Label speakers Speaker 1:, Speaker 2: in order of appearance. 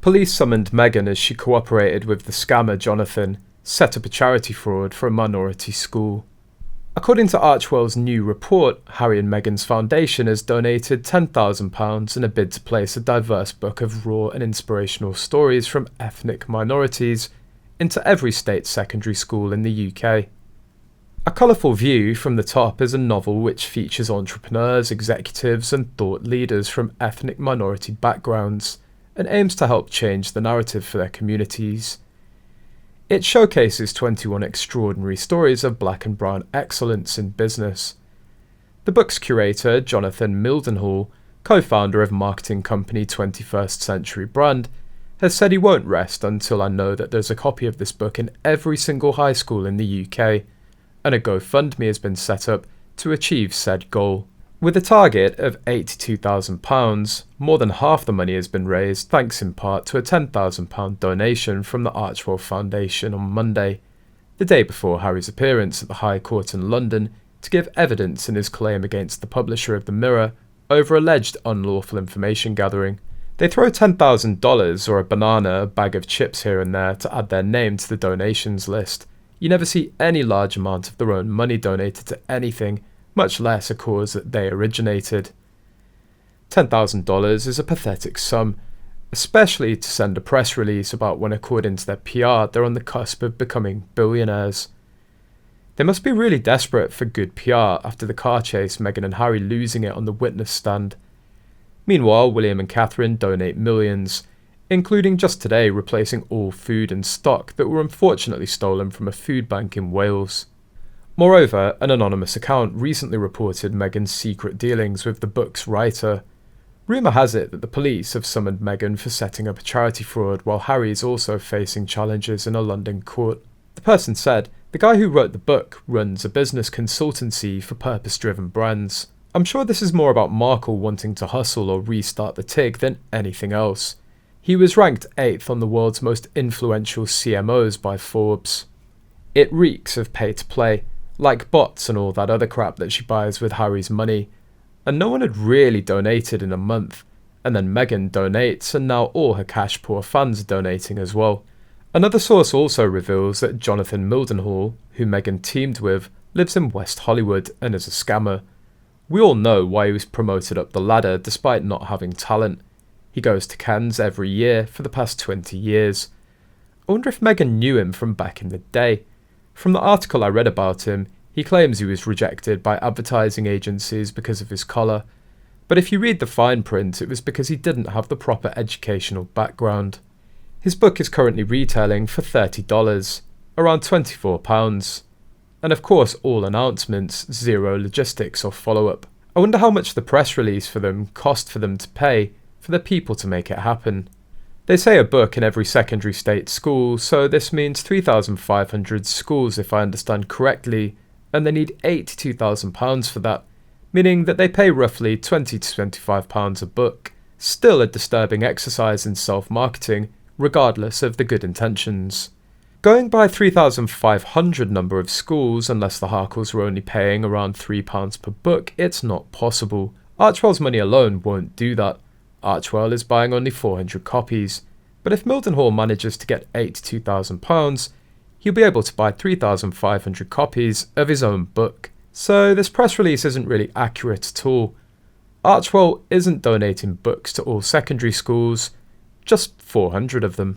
Speaker 1: Police summoned Meghan as she cooperated with the scammer Jonathan, set up a charity fraud for a minority school. According to Archwell's new report, Harry and Meghan's foundation has donated £10,000 in a bid to place a diverse book of raw and inspirational stories from ethnic minorities into every state secondary school in the UK. A colourful view from the top is a novel which features entrepreneurs, executives and thought leaders from ethnic minority backgrounds and aims to help change the narrative for their communities. It showcases 21 extraordinary stories of black and brown excellence in business. The book's curator, Jonathan Mildenhall, co-founder of marketing company 21st Century Brand, has said he won't rest until I know that there's a copy of this book in every single high school in the UK, and a GoFundMe has been set up to achieve said goal. With a target of £82,000, more than half the money has been raised thanks in part to a £10,000 donation from the Archwell Foundation on Monday, the day before Harry's appearance at the High Court in London to give evidence in his claim against the publisher of The Mirror over alleged unlawful information gathering. They throw $10,000 or a banana, a bag of chips here and there to add their name to the donations list. You never see any large amount of their own money donated to anything, much less a cause that they originated. $10,000 is a pathetic sum, especially to send a press release about when, according to their PR, they're on the cusp of becoming billionaires. They must be really desperate for good PR after the car chase Meghan and Harry losing it on the witness stand. Meanwhile, William and Catherine donate millions, including just today replacing all food and stock that were unfortunately stolen from a food bank in Wales. Moreover, an anonymous account recently reported Meghan's secret dealings with the book's writer. Rumour has it that the police have summoned Meghan for setting up a charity fraud while Harry is also facing challenges in a London court. The person said, "The guy who wrote the book runs a business consultancy for purpose-driven brands. I'm sure this is more about Markle wanting to hustle or restart the TIG than anything else. He was ranked 8th on the world's most influential CMOs by Forbes." It reeks of pay-to-play, like bots and all that other crap that she buys with Harry's money. And no one had really donated in a month, and then Meghan donates and now all her cash-poor fans are donating as well. Another source also reveals that Jonathan Mildenhall, who Meghan teamed with, lives in West Hollywood and is a scammer. We all know why he was promoted up the ladder despite not having talent. He goes to Cannes every year for the past 20 years. I wonder if Meghan knew him from back in the day. From the article I read about him, he claims he was rejected by advertising agencies because of his colour, but if you read the fine print, it was because he didn't have the proper educational background. His book is currently retailing for $30, around £24, and of course all announcements, zero logistics or follow-up. I wonder how much the press release for them cost for them to pay for the people to make it happen. They say a book in every secondary state school, so this means 3,500 schools if I understand correctly, and they need £82,000 for that, meaning that they pay roughly £20 to £25 a book. Still a disturbing exercise in self-marketing, regardless of the good intentions. Going by 3,500 number of schools, unless the Harkles were only paying around £3 per book, it's not possible. Archwell's money alone won't do that. Archwell is buying only 400 copies, but if Mildenhall manages to get £82,000, he'll be able to buy 3,500 copies of his own book. So this press release isn't really accurate at all. Archwell isn't donating books to all secondary schools, just 400 of them.